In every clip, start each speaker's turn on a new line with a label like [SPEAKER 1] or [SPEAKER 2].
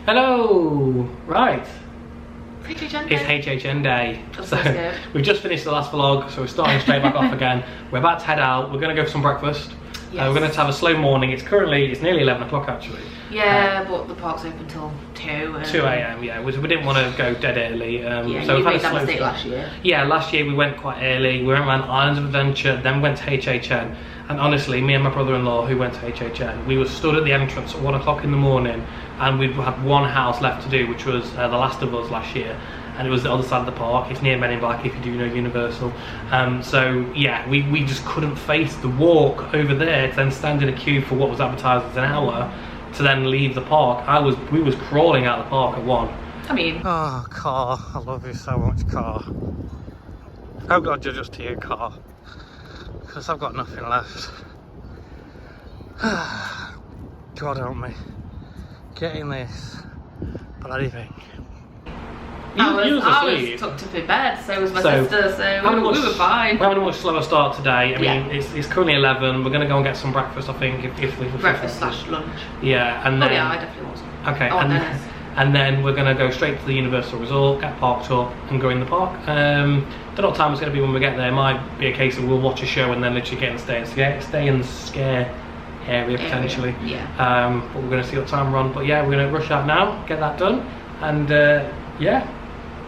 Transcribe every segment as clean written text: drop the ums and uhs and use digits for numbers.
[SPEAKER 1] Hello! Right.
[SPEAKER 2] HHN day.
[SPEAKER 1] It's HHN day.
[SPEAKER 2] So
[SPEAKER 1] we've just finished the last vlog, so we're starting straight back off again. We're about to head out. We're going to go for some breakfast.
[SPEAKER 2] Yes.
[SPEAKER 1] We're going to have a slow morning. It's nearly 11 o'clock actually.
[SPEAKER 2] Yeah, but the park's open till 2.
[SPEAKER 1] 2 AM, yeah. We didn't want to go dead early.
[SPEAKER 2] Yeah,
[SPEAKER 1] so
[SPEAKER 2] you
[SPEAKER 1] we've
[SPEAKER 2] made
[SPEAKER 1] had a
[SPEAKER 2] that
[SPEAKER 1] slow
[SPEAKER 2] mistake
[SPEAKER 1] start.
[SPEAKER 2] last year.
[SPEAKER 1] Yeah, last year we went quite early. We went around Islands of Adventure, then we went to HHN. And honestly, me and my brother-in-law who went to HHN, we were stood at the entrance at 1 o'clock in the morning, and we had one house left to do, which was The Last of Us last year. And it was the other side of the park. It's near Men in Black, if you do know Universal. So yeah, we just couldn't face the walk over there to then stand in a queue for what was advertised as an hour to then leave the park. We was crawling out of the park at 1.
[SPEAKER 2] I mean,
[SPEAKER 1] oh, car, I love you so much, car. Oh God, you're just here, car, because I've got nothing left. God help me getting this bloody thing.
[SPEAKER 2] I was tucked up in bed, so was my sister, so we were fine.
[SPEAKER 1] We're having a much slower start today. I mean,
[SPEAKER 2] Yeah.
[SPEAKER 1] it's currently 11. We're going to go and get some breakfast, I think, if we
[SPEAKER 2] Breakfast / lunch.
[SPEAKER 1] Yeah, and then...
[SPEAKER 2] Oh yeah, I definitely want some.
[SPEAKER 1] Okay,
[SPEAKER 2] Oh,
[SPEAKER 1] and then we're going to go straight to the Universal Resort, get parked up and go in the park. Don't know what time it's going to be when we get there. It might be a case of we'll watch a show and then literally get in the stay in the scare area potentially.
[SPEAKER 2] Yeah.
[SPEAKER 1] But we're going to see what time we're on. But yeah, we're going to rush out now, get that done, and yeah,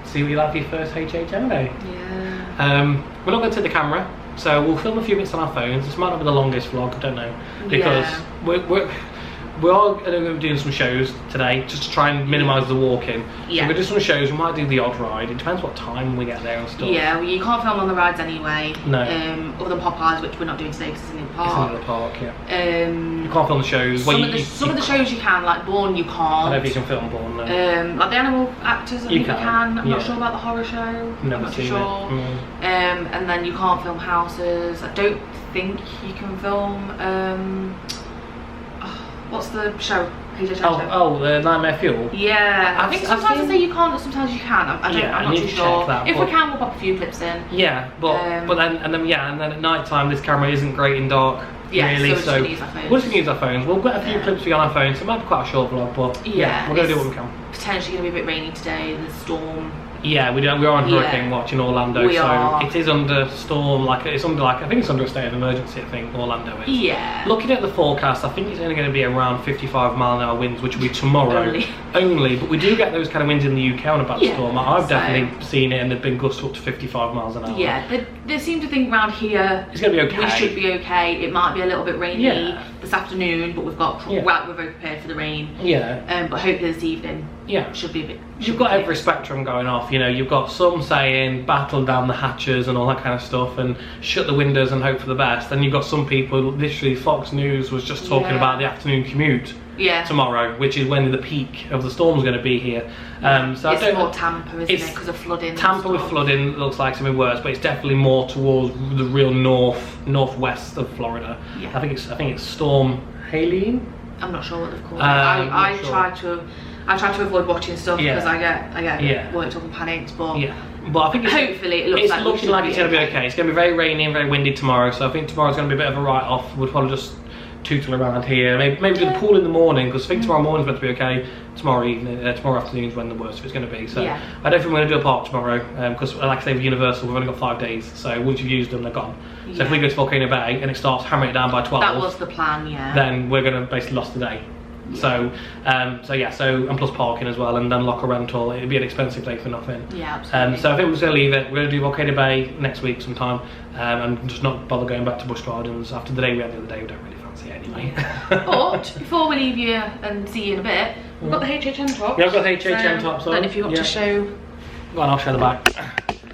[SPEAKER 1] see what you like for your first HHN day.
[SPEAKER 2] Yeah.
[SPEAKER 1] We're not going to take the camera, so we'll film a few bits on our phones. This might not be the longest vlog, I don't know, because we are going to be doing some shows today just to try and minimise the walking.
[SPEAKER 2] Yeah.
[SPEAKER 1] So we'll do some shows, we might do the odd ride. It depends what time we get there and stuff.
[SPEAKER 2] Yeah, well, you can't film on the rides anyway.
[SPEAKER 1] No.
[SPEAKER 2] Other than Popeyes, which we're not doing today because it's in the park.
[SPEAKER 1] It's in the park, yeah.
[SPEAKER 2] You
[SPEAKER 1] You can't film the shows.
[SPEAKER 2] Some of the shows you can, like Bourne, you can't.
[SPEAKER 1] I don't know if you can film Bourne, no.
[SPEAKER 2] Like the animal actors, I think you can. I'm not sure about the horror show. I'm not too sure. And then you can't film houses. I don't think you can film. What's the show? HHN show?
[SPEAKER 1] Nightmare Fuel.
[SPEAKER 2] Yeah, I think sometimes they say you can't, but sometimes you can. I'm not too sure.
[SPEAKER 1] That,
[SPEAKER 2] if we can, we'll pop a few clips in.
[SPEAKER 1] Yeah, but then at night time this camera isn't great in dark.
[SPEAKER 2] Yeah,
[SPEAKER 1] really,
[SPEAKER 2] so we're just gonna use our phones.
[SPEAKER 1] We're just gonna use our phones. We'll get a few clips for you on our phones. So it might be quite a short vlog, but yeah, we're gonna do what we can.
[SPEAKER 2] Potentially gonna be a bit rainy today. There's a storm.
[SPEAKER 1] Yeah, we're on hurricane watch in Orlando,
[SPEAKER 2] We are.
[SPEAKER 1] it is under storm. I think it's under a state of emergency. I think Orlando is.
[SPEAKER 2] Yeah.
[SPEAKER 1] Looking at the forecast, I think it's only going to be around 55-mile-an-hour winds, which will be tomorrow only. But we do get those kind of winds in the UK on a bad storm. I've definitely seen it, and they've been gusts up to 55 miles an hour.
[SPEAKER 2] Yeah, they seem to think around here
[SPEAKER 1] it's going to be okay.
[SPEAKER 2] We should be okay. It might be a little bit rainy this afternoon, but we're very prepared for the rain.
[SPEAKER 1] Yeah.
[SPEAKER 2] But hopefully this evening.
[SPEAKER 1] Yeah.
[SPEAKER 2] Should be a bit.
[SPEAKER 1] You've got every spectrum going off, you know, you've got some saying battle down the hatches and all that kind of stuff and shut the windows and hope for the best, and you've got some people, literally Fox News was just talking about the afternoon commute tomorrow, which is when the peak of the storm's going to be here. So
[SPEAKER 2] it's more Tampa, isn't it, because of flooding.
[SPEAKER 1] Tampa with flooding looks like something worse, but it's definitely more towards the real northwest of Florida.
[SPEAKER 2] Yeah.
[SPEAKER 1] I think it's Storm Helene.
[SPEAKER 2] I'm not sure what they've called it. I try to avoid watching stuff because I get worked up and panicked, but
[SPEAKER 1] I think
[SPEAKER 2] hopefully it looks like
[SPEAKER 1] it's going to be okay. It's going to be very rainy and very windy tomorrow, so I think tomorrow's going to be a bit of a write-off. We'll probably just tootle around here, maybe do the pool in the morning, because I think tomorrow morning's meant to be okay. Tomorrow afternoon's when the worst of it's going to be. So I don't think we're going to do a park tomorrow, because like I say with Universal, we've only got 5 days, so once you've used them, they're gone. So if we go to Volcano Bay and it starts hammering it down by 12,
[SPEAKER 2] that was the plan,
[SPEAKER 1] then we're going to basically lost the day. So and plus parking as well, and then locker rental. It'd be an expensive day for nothing.
[SPEAKER 2] Yeah, absolutely.
[SPEAKER 1] So I think we're just going to leave it. We're going to do Volcano Bay next week sometime, and just not bother going back to Busch Gardens after the day we had the other day. We don't really fancy it anyway.
[SPEAKER 2] But before we leave you and see you in a bit, we've got the HHN tops.
[SPEAKER 1] Yeah, I've got the HHN tops on.
[SPEAKER 2] And if you want to show,
[SPEAKER 1] go on, I'll show the back.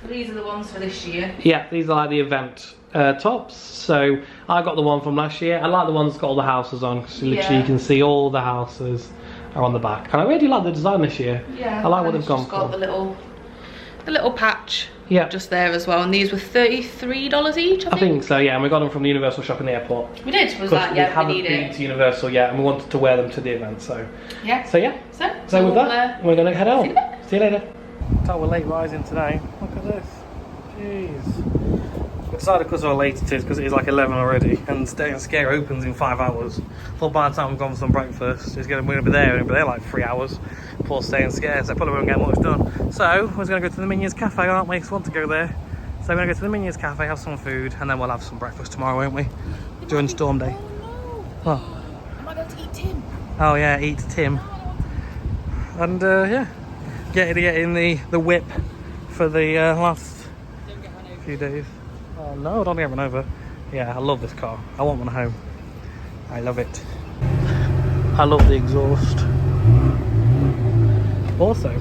[SPEAKER 2] These are the ones for this year.
[SPEAKER 1] Yeah, these are like the event tops. So I got the one from last year. I like the ones that's got all the houses on, because literally you can see all the houses are on the back. And I really like the design this year.
[SPEAKER 2] Yeah,
[SPEAKER 1] I like what they've gone
[SPEAKER 2] for. Got the little patch
[SPEAKER 1] Yeah.
[SPEAKER 2] Just there as well. And these were $33 each,
[SPEAKER 1] I think so, yeah. And we got them from the Universal shop in the airport.
[SPEAKER 2] We did. Was that, yeah, we
[SPEAKER 1] haven't been to Universal yet, and we wanted to wear them to the event, so.
[SPEAKER 2] Yeah.
[SPEAKER 1] So, yeah. So with that, we're going to head out. See you later. So we're late rising today. Look at this. Jeez. We decided because of how late it is, because it is like 11 already, and Stay and Scare opens in 5 hours. Thought by the time we've gone for some breakfast, we're going to be there like 3 hours before Stay and Scare, so probably won't get much done. So we're going to go to the Minions Cafe, aren't we? 'Cause we want to go there. So we're going to go to the Minions Cafe, have some food, and then we'll have some breakfast tomorrow, won't we? During Storm Day.
[SPEAKER 2] Oh no! What? Am I going to eat Tim?
[SPEAKER 1] Oh yeah, eat Tim. And yeah, getting the whip for the last few days. Oh no, don't get run over. Yeah, I love this car. I want one home. I love it. I love the exhaust. Also,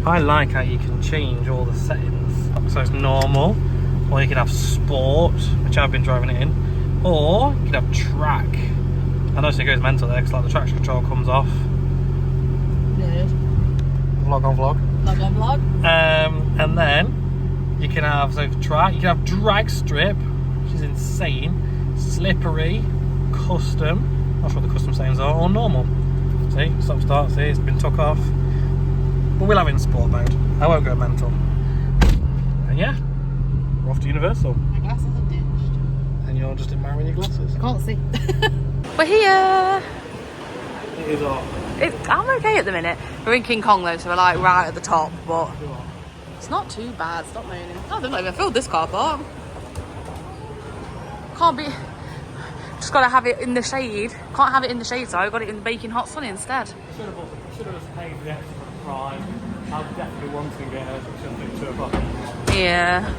[SPEAKER 1] I like how you can change all the settings. So it's normal, or you can have sport, which I've been driving it in, or you can have track. I notice it goes mental there because like the traction control comes off.
[SPEAKER 2] Nerd.
[SPEAKER 1] Vlog on vlog.
[SPEAKER 2] Vlog on vlog.
[SPEAKER 1] And then you can have track. You can have drag strip, which is insane. Slippery, custom. Not sure what the custom settings are, or normal. See, stop start. See, it's been took off. But we'll have it in sport mode. I won't go mental. And yeah, we're off to Universal.
[SPEAKER 2] My glasses are ditched.
[SPEAKER 1] And you're just admiring your glasses.
[SPEAKER 2] I can't see. We're here.
[SPEAKER 1] It is off.
[SPEAKER 2] I'm okay at the minute. We're in King Kong though, so we're like right at the top, but it's not too bad. Stop moaning. Oh, they've not even filled this car park. Can't be. Just gotta have it in the shade. Can't have it in the shade, so I got it in the baking hot sun instead.
[SPEAKER 1] Should have just paid the extra price. I definitely want to get it. Shouldn't think 2 o'clock.
[SPEAKER 2] Yeah.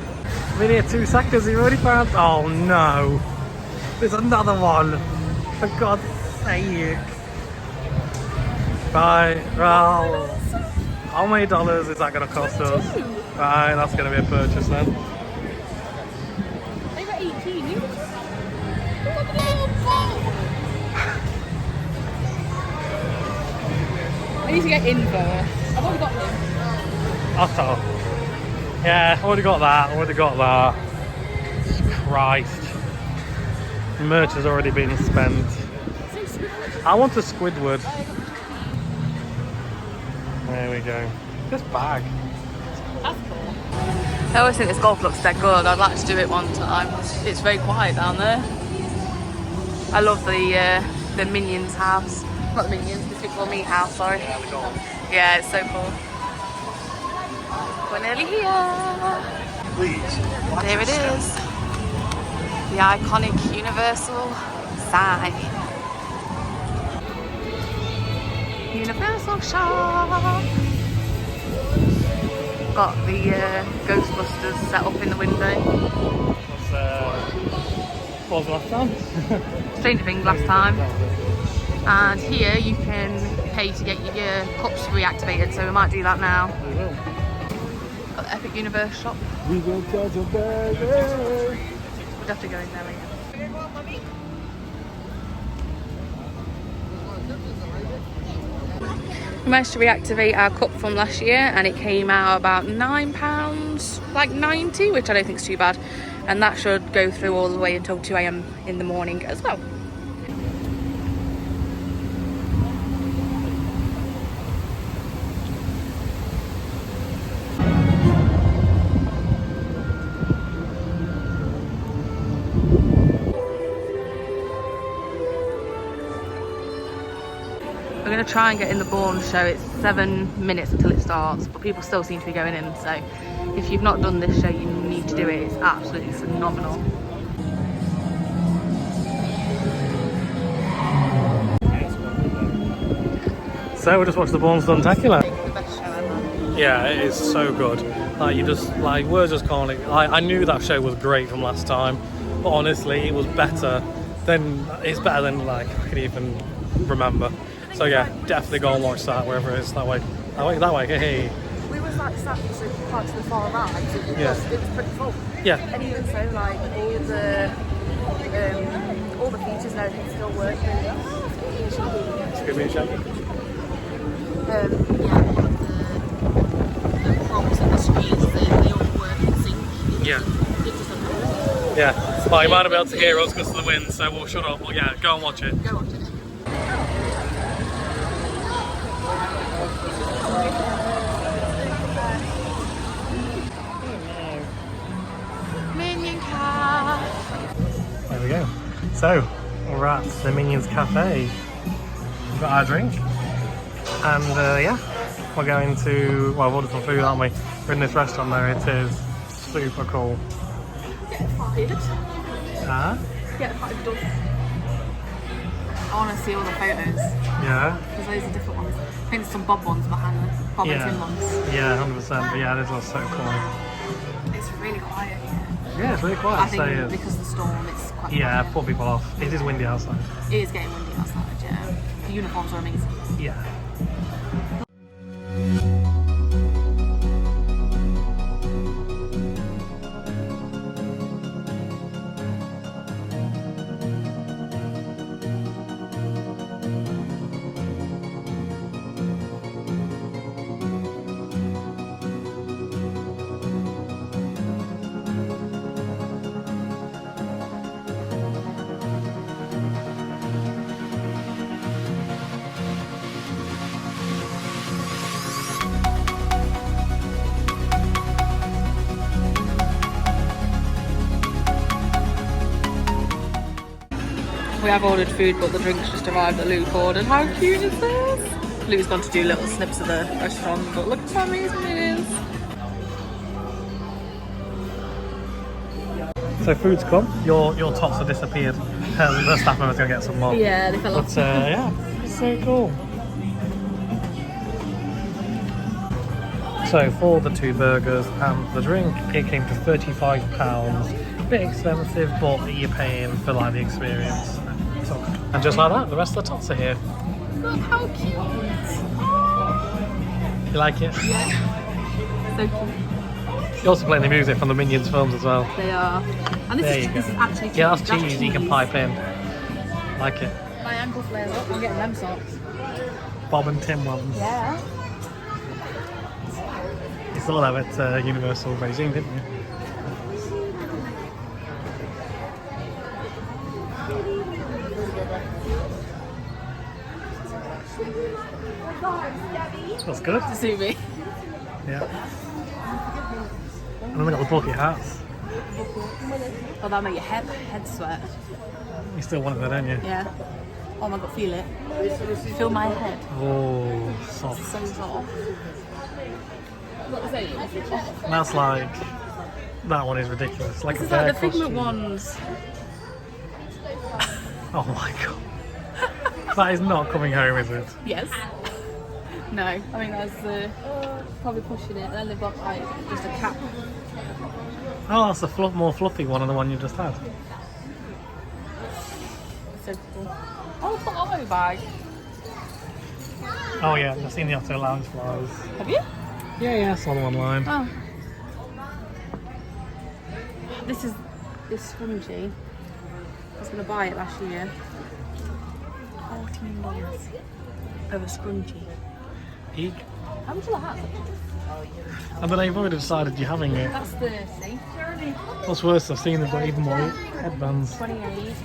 [SPEAKER 1] Been here 2 seconds. You've already found. Oh no! There's another one. For God's sake. Right, well, how many dollars is that going to cost us? Right, that's going to be a purchase then.
[SPEAKER 2] They were 18. Look at the little ball. I need to get in first. I've already got him.
[SPEAKER 1] Otto. Yeah, already got that. Christ. Merch has already been spent. I want a Squidward. There we go. This bag.
[SPEAKER 2] That's cool. I always think this golf looks dead good. I'd like to do it one time. It's very quiet down there. I love the Minions house. Not the Minions, the Despicable Me house, sorry.
[SPEAKER 1] Yeah, the golf.
[SPEAKER 2] Yeah, it's so cool. We're nearly here.
[SPEAKER 1] Please.
[SPEAKER 2] There it is. The iconic Universal sign. Universal shop. Got the Ghostbusters set up in the window.
[SPEAKER 1] What was last time?
[SPEAKER 2] Stranger Things last time. And here you can pay to get your cups reactivated, so we might do that now.
[SPEAKER 1] We will.
[SPEAKER 2] Got the Epic Universe shop.
[SPEAKER 1] We will catch a baby.
[SPEAKER 2] We'd have to go in there later. We managed to reactivate our cup from last year and it came out about £9, like 90, which I don't think is too bad. And that should go through all the way until 2 AM in the morning as well. We're going to try and get in the Bourne show. It's 7 minutes until it starts, but people still seem to be going in. So if you've not done this show, you need to do it. It's absolutely phenomenal.
[SPEAKER 1] So we just watched the Bourne Stuntacular.
[SPEAKER 2] The best show ever.
[SPEAKER 1] Yeah, it is so good. Like you just like words just can't. I knew that show was great from last time, but honestly, it was better than like I could even remember. So yeah, definitely go and watch that wherever it is. That way. Hey.
[SPEAKER 2] We was like sat so quite to the far right. So it was pretty full.
[SPEAKER 1] Yeah.
[SPEAKER 2] And even so, like all the features and everything still work really well.
[SPEAKER 1] Give me a shout.
[SPEAKER 2] Yeah, the prompts and the screens, they all work in sync.
[SPEAKER 1] Yeah.
[SPEAKER 2] It's just amazing.
[SPEAKER 1] Yeah. Well, you might not be able to hear us because of the wind, so we'll shut up. But yeah, go and watch it.
[SPEAKER 2] Go watch it. Minion Cast.
[SPEAKER 1] So, we're at the Minions Cafe. We've got our drink. And yeah, we're going to, well, we've ordered some food, aren't we? We're in this restaurant there, it is super cool.
[SPEAKER 2] Get 5. Get 5 dollars. I want to see all the photos.
[SPEAKER 1] Yeah?
[SPEAKER 2] Because those are different ones. I think there's some Bob ones behind them. Bob and Tim ones.
[SPEAKER 1] Yeah, 100%. But yeah, this was so cool.
[SPEAKER 2] It's really quiet here.
[SPEAKER 1] Yeah, it's really quiet.
[SPEAKER 2] I think because of the storm, it's quite quiet.
[SPEAKER 1] Put people off. It is windy outside.
[SPEAKER 2] It is getting windy outside, yeah. The uniforms are amazing.
[SPEAKER 1] Yeah.
[SPEAKER 2] We have ordered food, but the drinks just arrived that Luke ordered. How cute is this? Luke's gone to do little snips of the restaurant, but look how amazing it is.
[SPEAKER 1] So food's come. Your tots have disappeared. The staff member's gonna get some more.
[SPEAKER 2] Yeah, they fell off.
[SPEAKER 1] But yeah, it's so cool. So for the 2 burgers and the drink, it came to £35. A bit expensive, but you're paying for like the experience. So, and just like that, the rest of the tots are here.
[SPEAKER 2] Look how cute.
[SPEAKER 1] You like it?
[SPEAKER 2] Yeah. So cute.
[SPEAKER 1] You're also playing the music from the Minions films as well.
[SPEAKER 2] They are. And this is actually cheese.
[SPEAKER 1] Yeah, that's cheese. You can pipe in. Like it.
[SPEAKER 2] My ankle flares up. I'm getting them socks.
[SPEAKER 1] Bob and Tim ones.
[SPEAKER 2] Yeah.
[SPEAKER 1] You saw that at Universal Beijing, didn't you? That's good.
[SPEAKER 2] To suit me.
[SPEAKER 1] Yeah. And then they got the bucket hats.
[SPEAKER 2] Oh, that'll make your head sweat.
[SPEAKER 1] You still want it though, don't you?
[SPEAKER 2] Yeah. Oh my god, feel it. Feel my head.
[SPEAKER 1] Oh, soft.
[SPEAKER 2] So soft.
[SPEAKER 1] That's like, that one is ridiculous. Like
[SPEAKER 2] this
[SPEAKER 1] a
[SPEAKER 2] is like
[SPEAKER 1] bear
[SPEAKER 2] the Figment
[SPEAKER 1] costume.
[SPEAKER 2] ones.
[SPEAKER 1] Oh my god. That is not coming home, is it?
[SPEAKER 2] Yes. No, I mean that's probably pushing it. And then they've got like just a cap.
[SPEAKER 1] Oh, that's the more fluffy one than the one you just had.
[SPEAKER 2] So cool. Oh, it's the Otto bag.
[SPEAKER 1] Oh yeah, I've seen the Otto Lounge flowers.
[SPEAKER 2] Have you?
[SPEAKER 1] Yeah, I saw them online.
[SPEAKER 2] Oh. This is this scrunchie. I was going to buy it last year. $14 of a scrunchie.
[SPEAKER 1] Eek.
[SPEAKER 2] How much is that?
[SPEAKER 1] And then I've already decided you're having it.
[SPEAKER 2] That's 30.
[SPEAKER 1] What's worse, I've seen they've got even more headbands.
[SPEAKER 2] 28.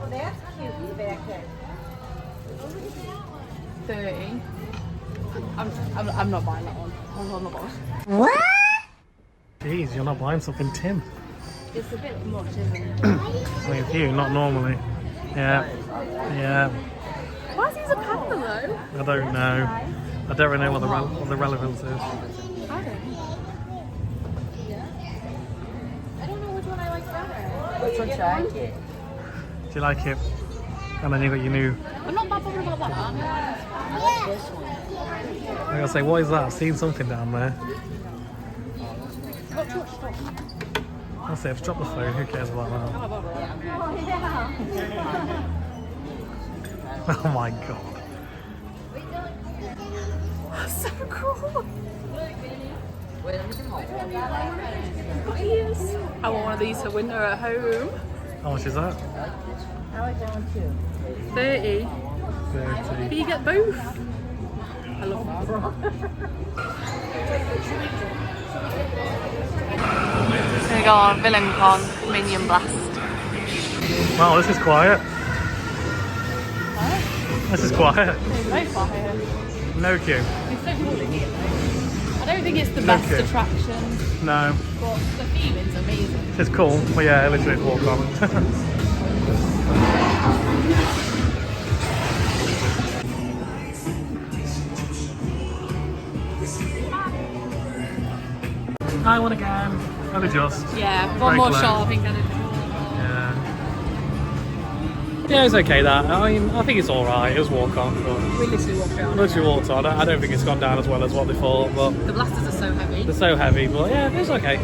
[SPEAKER 3] Oh, that's cute back there.
[SPEAKER 2] 30. I'm not buying that one. I'm not buying.
[SPEAKER 3] What?
[SPEAKER 1] Jeez, you're not buying something tin.
[SPEAKER 2] It's a bit much, isn't it?
[SPEAKER 1] I mean, for you, not normally. Yeah. Yeah.
[SPEAKER 2] Why is he a panda though?
[SPEAKER 1] I don't know. I don't really know what the relevance is.
[SPEAKER 2] I don't know. I don't know which one I like better. Which one should I like it?
[SPEAKER 1] Do you like it? And then you got your new.
[SPEAKER 2] I'm not that bothered about that. I like this one.
[SPEAKER 1] I gotta say, what is that? I've seen something down there.
[SPEAKER 2] It's got too much stuff.
[SPEAKER 1] That's it, I've dropped the phone, who cares about that?
[SPEAKER 2] How about that?
[SPEAKER 1] Oh my god.
[SPEAKER 2] So cool. Got ears. I want one of these for winter at home.
[SPEAKER 1] How much is that?
[SPEAKER 3] I like that one too.
[SPEAKER 2] 30.
[SPEAKER 1] 30.
[SPEAKER 2] But you get both. I love that. Here we go on Villain Con Minion Blast.
[SPEAKER 1] Wow, this is quiet.
[SPEAKER 2] What?
[SPEAKER 1] This is quiet.
[SPEAKER 2] There's no fire here.
[SPEAKER 1] No queue.
[SPEAKER 2] It's so cool in here though. I don't think it's the best
[SPEAKER 1] queue.
[SPEAKER 2] attraction,
[SPEAKER 1] No.
[SPEAKER 2] but the theming's amazing.
[SPEAKER 1] It's cool, but yeah, literally walk on. buy one again. Only just.
[SPEAKER 2] Yeah, one more shot, I think.
[SPEAKER 1] Yeah, it's okay that. I mean, I think it's alright. It was walk on.
[SPEAKER 2] We literally walked on.
[SPEAKER 1] Literally walked on. I don't think it's gone down as well as what they thought, but
[SPEAKER 2] The blasters are so heavy.
[SPEAKER 1] they're so heavy, but yeah, it's okay.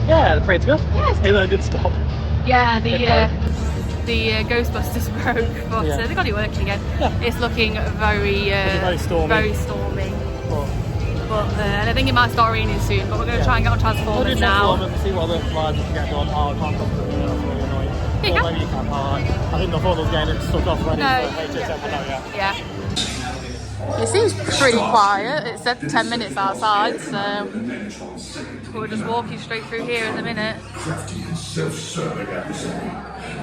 [SPEAKER 1] Yeah, the parade's good.
[SPEAKER 2] Yes.
[SPEAKER 1] Even though it did stop.
[SPEAKER 2] Yeah, the Ghostbusters broke, but they got it working again. Yeah. It's looking very stormy. But I think it might start raining soon. But we're going to try and get on Transformers now.
[SPEAKER 1] See what other rides we can get done. Oh, I can't come through. That's really annoying. Well, maybe you can. I think the thought was getting it stuck off ready for HHN, but no, yeah.
[SPEAKER 2] It seems pretty quiet. It said 10 minutes outside, so we're just walking straight through here in a minute.
[SPEAKER 4] Crafty and self-serving adversary.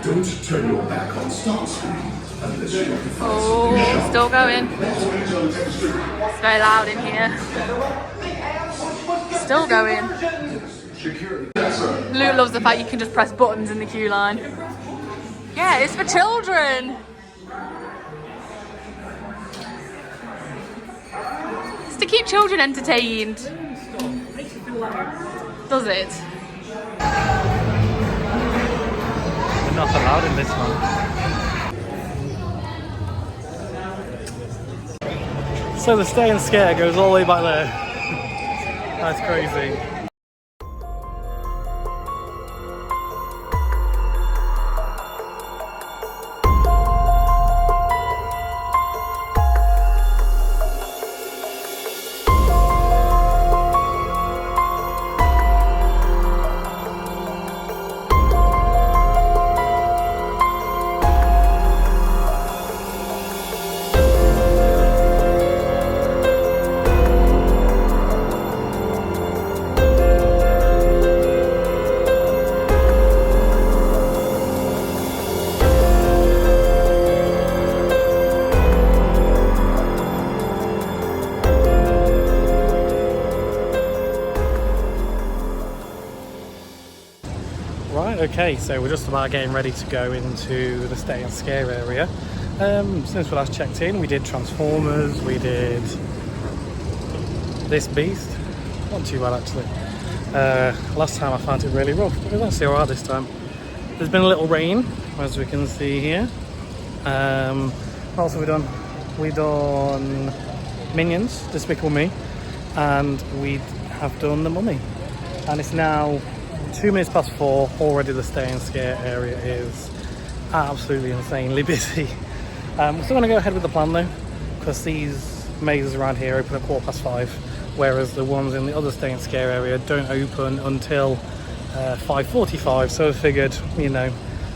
[SPEAKER 4] Don't turn your back on Starscream unless you want to find
[SPEAKER 2] Oh, still going. It's very loud in here. Still going. Luke loves the fact you can just press buttons in the queue line. Yeah, it's for children. It's to keep children entertained. Does it?
[SPEAKER 1] We're not allowed in this one. So the Stay and Scare goes all the way back there. That's crazy. Okay, so we're just about getting ready to go into the Stay and Scare area. Since we last checked in, we did Transformers, we did this beast. Not too bad actually. Last time I found it really rough, but it was actually alright this time. There's been a little rain, as we can see here. What else have we done? We've done Minions, Despicable Me, and we have done The Mummy. And it's now 2 minutes past 4, already the Stay and Scare area is absolutely insanely busy. We're still going to go ahead with the plan though, because these mazes around here open at 5:15, whereas the ones in the other stay and scare area don't open until 5:45. So I figured, you know,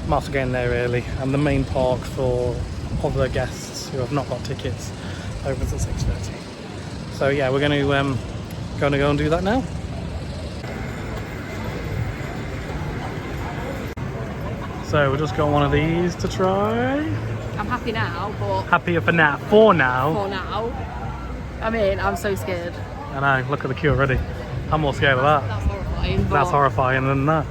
[SPEAKER 1] might have to get in there early. And the main park for other guests who have not got tickets opens at 6:30. So yeah, we're going to go and do that now. So we'll just got one of these to try.
[SPEAKER 2] I'm happy now, but...
[SPEAKER 1] Happier for now. For now.
[SPEAKER 2] For now. I mean, I'm so scared.
[SPEAKER 1] I know, look at the queue already. I'm more scared of that.
[SPEAKER 2] That's horrifying.
[SPEAKER 1] That's horrifying than that.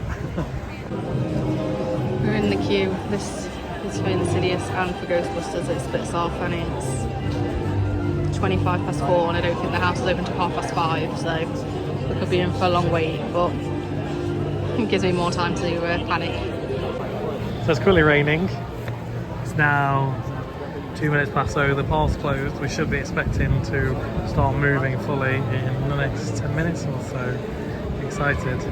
[SPEAKER 2] We're in the queue. This is for Insidious and for Ghostbusters. It splits off and it's 4:25, and I don't think the house is open till 5:30, so we could be in for a long wait, but it gives me more time to panic.
[SPEAKER 1] So it's currently raining. It's now 2 minutes past, so the park's closed. We should be expecting to start moving fully in the next 10 minutes or so. Excited.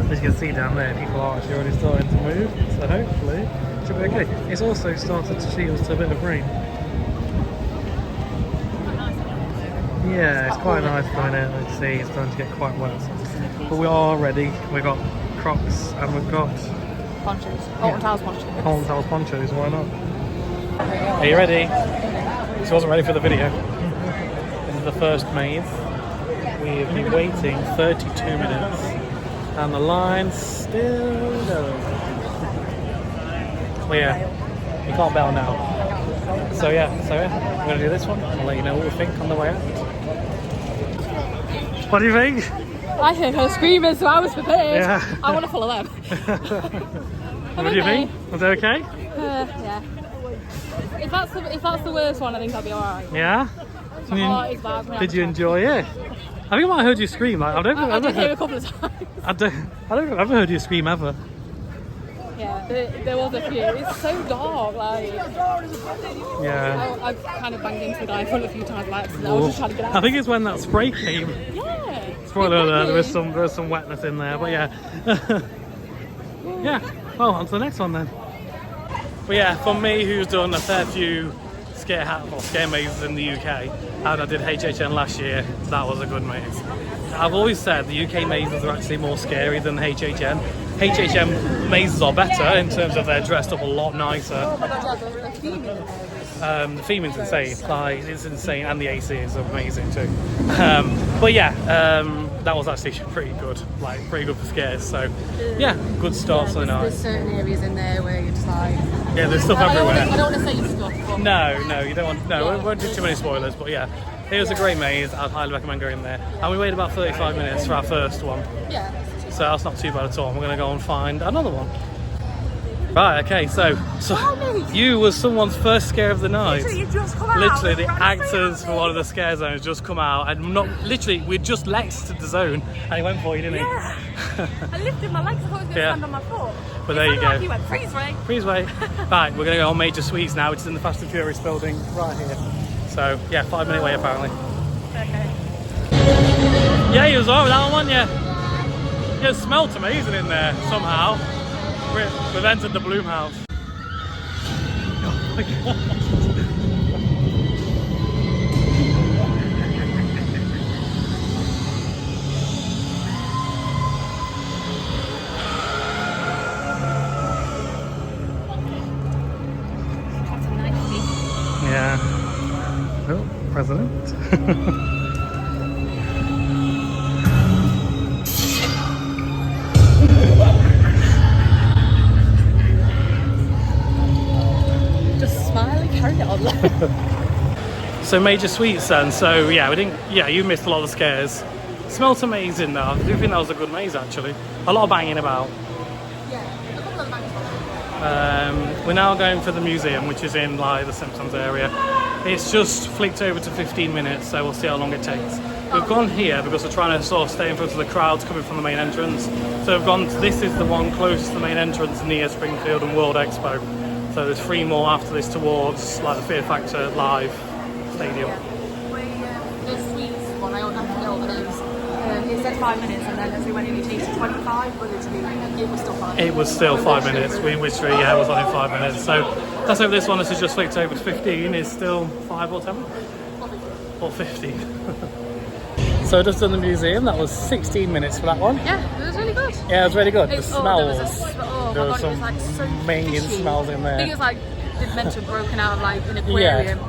[SPEAKER 1] As you can see down there, people are actually already starting to move, so hopefully it should be okay. It's also started to shield to a bit of rain. Yeah, it's quite nice at the minute. Let's see, it's starting to get quite wet. But we are ready. We've got Crocs and we've got
[SPEAKER 2] Ponchos. Alton Towers ponchos.
[SPEAKER 1] Alton Towers ponchos, why not? Are you ready? She wasn't ready for the video. This is the first maze. We've been waiting 32 minutes and the line's still going. Well, yeah, you can't bail now. So yeah, we're going to do this one. I'll let you know what we think on the way out. What do you think?
[SPEAKER 2] I heard her screaming, so I was prepared.
[SPEAKER 1] Yeah.
[SPEAKER 2] I want to follow them.
[SPEAKER 1] What do you think? Was it okay?
[SPEAKER 2] Yeah. If that's the worst one, I think I'll be alright.
[SPEAKER 1] Yeah?
[SPEAKER 2] My heart is bad.
[SPEAKER 1] Did you enjoy it? I think I might have heard you scream. Like, I did hear
[SPEAKER 2] a couple of times.
[SPEAKER 1] I don't think I've ever heard you scream ever.
[SPEAKER 2] Yeah, there was a few. It's so dark, like...
[SPEAKER 1] Yeah.
[SPEAKER 2] I've kind of banged into the guy in front a few times by accident. I was just trying to get out.
[SPEAKER 1] I think it's when that spray came.
[SPEAKER 2] Yeah.
[SPEAKER 1] Spoiler alert, there was some wetness in there, but yeah. Yeah, well, on to the next one then. But yeah, for me, who's done a fair few scare mazes in the UK, and I did HHN last year, that was a good maze. I've always said the UK mazes are actually more scary than HHN. HHN mazes are better in terms of they're dressed up a lot nicer.
[SPEAKER 2] Oh my god, yeah, the theming.
[SPEAKER 1] The theming's insane, like, it's insane, and the AC is amazing too. But yeah, that was actually pretty good for scares. So yeah, good start to the night.
[SPEAKER 2] There's certain areas in there where you're just like...
[SPEAKER 1] Yeah, there's stuff everywhere.
[SPEAKER 2] I don't want to say stuff. But
[SPEAKER 1] No, you don't want. No, we won't do too many spoilers. But yeah, it was a great maze. I'd highly recommend going there. And we waited about 35 minutes for our first one.
[SPEAKER 2] Yeah.
[SPEAKER 1] So that's not too bad at all. We're going to go and find another one. Right, okay, so you was someone's first scare of the night.
[SPEAKER 3] Literally, you just come out.
[SPEAKER 1] Literally, the actors for one of the scare zones just come out, and we just exited the zone, and he went for you, didn't he?
[SPEAKER 3] Yeah. I lifted my legs, I thought I was going to stand on my foot.
[SPEAKER 1] But there you go.
[SPEAKER 3] He went, freeze, Ray.
[SPEAKER 1] Freeze way. Right, we're going to go on Major Suites now, which is in the Fast and Furious building right here. So, yeah, 5 minute wait apparently.
[SPEAKER 3] Okay.
[SPEAKER 1] Yeah, you was alright with that one, wasn't you? It smelled amazing in there somehow. We've entered the Bloom House. Oh my god.
[SPEAKER 2] That's a nice thing.
[SPEAKER 1] Yeah. Oh, President. So Major Suites then, so yeah, you missed a lot of the scares. Smelled amazing though. I do think that was a good maze actually. A lot of banging about.
[SPEAKER 2] Yeah, a couple of bangs.
[SPEAKER 1] We're now going for the museum, which is in like the Simpsons area. It's just flicked over to 15 minutes, so we'll see how long it takes. We've gone here because we're trying to sort of stay in front of the crowds coming from the main entrance. So we've gone, this is the one closest to the main entrance near Springfield and World Expo. So there's 3 more after this towards like the Fear Factor Live stadium.
[SPEAKER 2] The Sweets one, I don't have to know what the names. It's
[SPEAKER 3] said 5 minutes, and then as we went in, it changed to 25, but literally, it was still 5 minutes.
[SPEAKER 1] It was still 5 minutes. We was only 5 minutes. So let's hope this one, this is just flicked over to 15, is still 5 or 10? Or 15. So just done the museum, that was 16 minutes for that one.
[SPEAKER 2] Yeah, it was really good.
[SPEAKER 1] Yeah, it was really good. The smells.
[SPEAKER 2] There
[SPEAKER 1] was some minging smells in there.
[SPEAKER 3] I think it was like meant to have broken out of like an aquarium.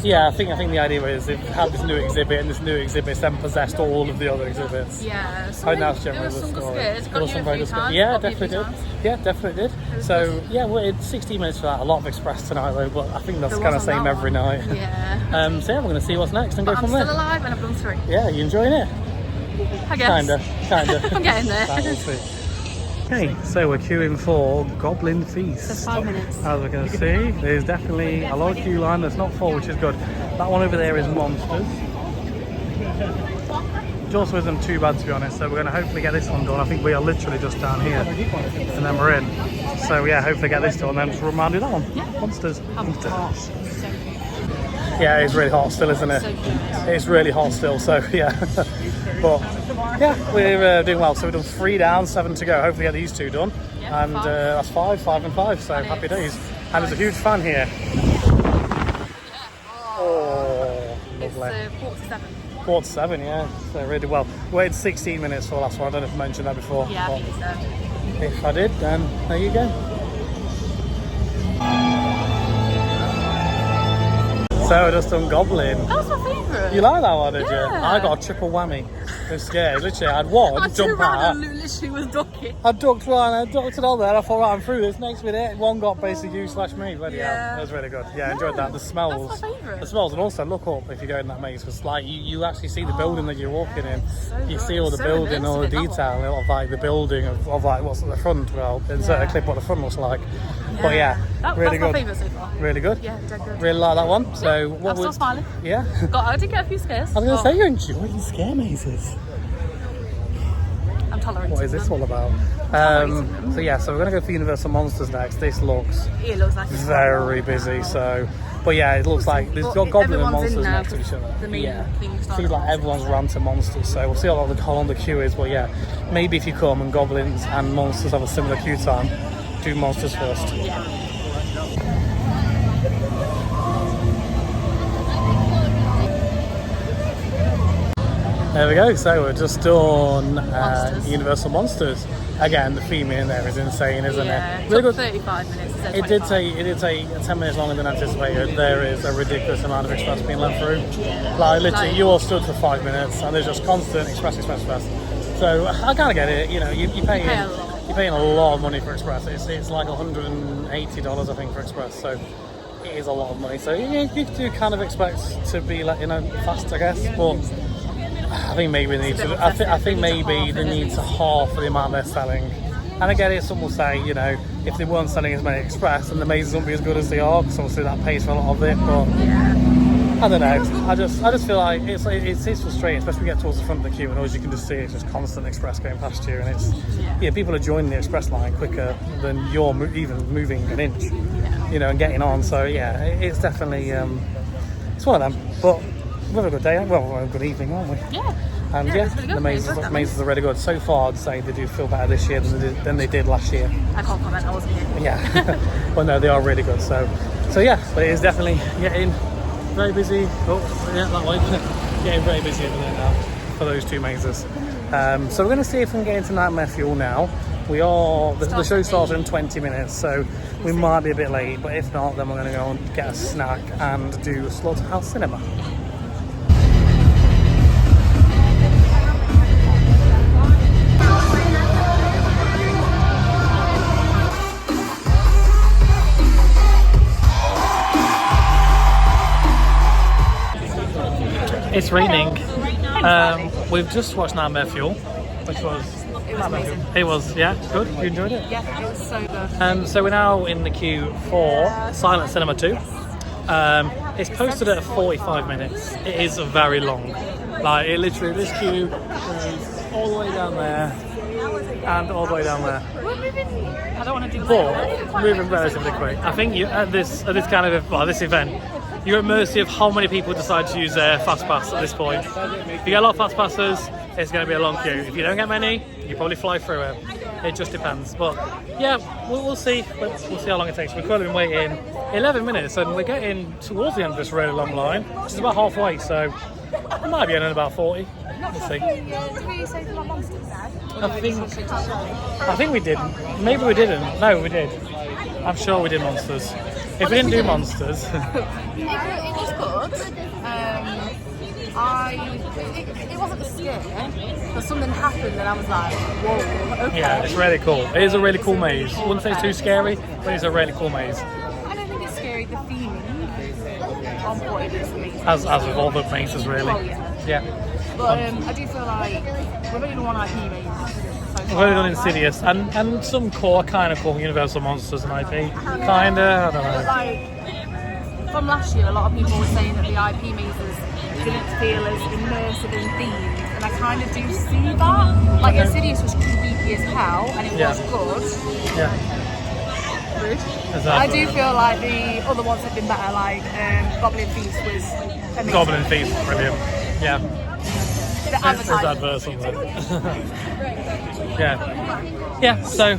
[SPEAKER 1] Yeah, I think the idea is they've had this new exhibit, and this new exhibit then possessed all of the other exhibits.
[SPEAKER 3] Yeah,
[SPEAKER 1] so I know generally the story.
[SPEAKER 3] There was some good scares.
[SPEAKER 1] Yeah, definitely did. Yeah, definitely did. So yeah, we're 16 minutes for that. A lot of Express tonight though, but I think that's kind of same every night.
[SPEAKER 2] Yeah.
[SPEAKER 1] So yeah, we're going to see what's next and go from there.
[SPEAKER 2] I'm still alive and I've done 3.
[SPEAKER 1] Yeah, you enjoying it?
[SPEAKER 2] I guess.
[SPEAKER 1] Kinda.
[SPEAKER 2] I'm getting there.
[SPEAKER 1] We'll see. Okay, so we're queuing for Goblin Feast.
[SPEAKER 3] That's 5 minutes.
[SPEAKER 1] As we're going to see, there's definitely a lot of queue line that's not full, which is good. That one over there is Monsters. Which also isn't too bad, to be honest, so we're going to hopefully get this one done. I think we are literally just down here, and then we're in. So yeah, hopefully get this done, and then just remind you that one.
[SPEAKER 3] Yeah.
[SPEAKER 1] Monsters.
[SPEAKER 3] So
[SPEAKER 1] Yeah, it's really hot still, isn't it? It's really hot still, so yeah. But yeah, we're doing well. So we've done 3 down, 7 to go. Hopefully get these 2 done.
[SPEAKER 3] Yeah,
[SPEAKER 1] And that's 5 and 5, so happy days. And there's a huge fan here. Oh, lovely.
[SPEAKER 3] It's 4 to 7.
[SPEAKER 1] 4 to 7, yeah. So really well. We waited 16 minutes for the last one. I don't know if I mentioned that before.
[SPEAKER 3] Yeah, I think so.
[SPEAKER 1] If I did, then there you go. So I just done Goblin.
[SPEAKER 3] That was my favourite.
[SPEAKER 1] You like that one, did you?
[SPEAKER 3] Yeah.
[SPEAKER 1] I got a triple whammy. I was scared. Literally, I had one jump out.
[SPEAKER 3] Literally was ducking.
[SPEAKER 1] I ducked one, I ducked it on there. I thought, right, I'm through this. Next minute, one got basically you/me. Bloody hell. That was really good. Yeah, I enjoyed that. The smells.
[SPEAKER 3] That's my favourite.
[SPEAKER 1] The smells, and also look up if you go in that maze, because like you actually see the building that you're walking in. You see all the building, all the detail of like the building of like what's at the front. Well, insert a clip what the front looks like. But yeah, really good.
[SPEAKER 3] That's my favourite so far.
[SPEAKER 1] Really good.
[SPEAKER 3] Yeah, dead good.
[SPEAKER 1] Really like that one. So what
[SPEAKER 3] I'm still smiling.
[SPEAKER 1] Yeah.
[SPEAKER 3] I did get a few scares.
[SPEAKER 1] I was going to say you're enjoying scare mazes.
[SPEAKER 3] I'm tolerant.
[SPEAKER 1] What is this all about? So yeah, so we're going to go for Universal Monsters next. This looks
[SPEAKER 3] It looks like it's
[SPEAKER 1] very busy. So, but yeah, it looks like there's got Goblin and Monsters next to each other.
[SPEAKER 3] The main things
[SPEAKER 1] seems like everyone's ran to Monsters. So we'll see how long the queue is. But yeah, maybe if you come and Goblins and Monsters have a similar queue time, do Monsters first.
[SPEAKER 3] Yeah.
[SPEAKER 1] There we go, so we're just done
[SPEAKER 3] Monsters.
[SPEAKER 1] Universal Monsters. Again, the theme in there is insane, isn't it?
[SPEAKER 3] Really good. 35 minutes.
[SPEAKER 1] It did take 10 minutes longer than anticipated. There is a ridiculous amount of Express being let through. Like literally, you all stood for 5 minutes, and there's just constant Express. So I kind of get it. You know, you're paying a lot of money for Express. It's like $180, I think, for Express. So it is a lot of money. So you do kind of expect to be fast, I guess, but. I think maybe they need to. I think maybe they need to half the amount they're selling. And I get it. Some will say, if they weren't selling as many Express, then the mazes wouldn't be as good as they are. Because obviously that pays for a lot of it. But I don't know. I just feel like it's frustrating, especially when you get towards the front of the queue and all you can just see is just constant Express going past you, and it's people are joining the Express line quicker than you're even moving an inch, and getting on. So yeah, it's definitely it's one of them, but. We've had a good day, well, we've had a good evening, aren't we?
[SPEAKER 3] Yeah.
[SPEAKER 1] And
[SPEAKER 3] really
[SPEAKER 1] the mazes are really good. So far, I'd say they do feel better this year than they did last year.
[SPEAKER 3] I can't comment, I wasn't here.
[SPEAKER 1] Yeah. Well, no, they are really good. So yeah, but it is definitely getting very busy. Oh, yeah, that way. Getting very busy over there now for those 2 mazes. So we're going to see if we can get into Nightmare Fuel now. The show starts in 20 minutes, so we might be a bit late, but if not, then we're going to go and get a snack and do Slaughterhouse Cinema. It's raining. We've just watched Nightmare Fuel, which was...
[SPEAKER 3] It was amazing.
[SPEAKER 1] It was, yeah, good. You enjoyed it?
[SPEAKER 3] Yeah, it was so good.
[SPEAKER 1] So we're now in the queue for Silent Cinema 2. It's posted at 45 minutes. It is very long. Like, it literally, this queue goes all the way down there and all the way down there.
[SPEAKER 3] We're moving... I don't want to do
[SPEAKER 1] But moving relatively quick. I think at this kind of, this event, you're at mercy of how many people decide to use their fast pass at this point. If you get a lot of fast passes, it's going to be a long queue. If you don't get many, you probably fly through it. It just depends. But yeah, we'll see. We'll see how long it takes. We've currently been waiting 11 minutes and we're getting towards the end of this really long line, which is about halfway, so it might be in about 40. We'll see.
[SPEAKER 3] Did we say the monsters there?
[SPEAKER 1] I think we didn't. Maybe we didn't. No, we did. I'm sure we did monsters. If we didn't do monsters.
[SPEAKER 3] It was good. It wasn't a scare, but something happened and I was like, whoa, okay.
[SPEAKER 1] Yeah, it's really cool. It is a really cool maze. I wouldn't say it's too scary, but it's a really cool maze.
[SPEAKER 3] I don't think it's scary, the theming on what it is amazing.
[SPEAKER 1] As with all the mazes, really.
[SPEAKER 3] Well, yeah. But I do feel like we've only done one IP maze.
[SPEAKER 1] We've only done Insidious and some core kind of cool Universal Monsters and IP. Kinda, I don't know.
[SPEAKER 3] Like, from last year, a lot of people were saying that the IP mazes didn't feel as immersive and themed, and I kind of do see that. Like, Insidious was creepy as hell, and it was good.
[SPEAKER 1] Yeah.
[SPEAKER 3] Rude.
[SPEAKER 1] Exactly.
[SPEAKER 3] I do feel like the other ones have been better, like Goblin Feast was amazing.
[SPEAKER 1] Goblin Feast, brilliant. Yeah.
[SPEAKER 3] The advertising.
[SPEAKER 1] Adverse on that. Yeah. So,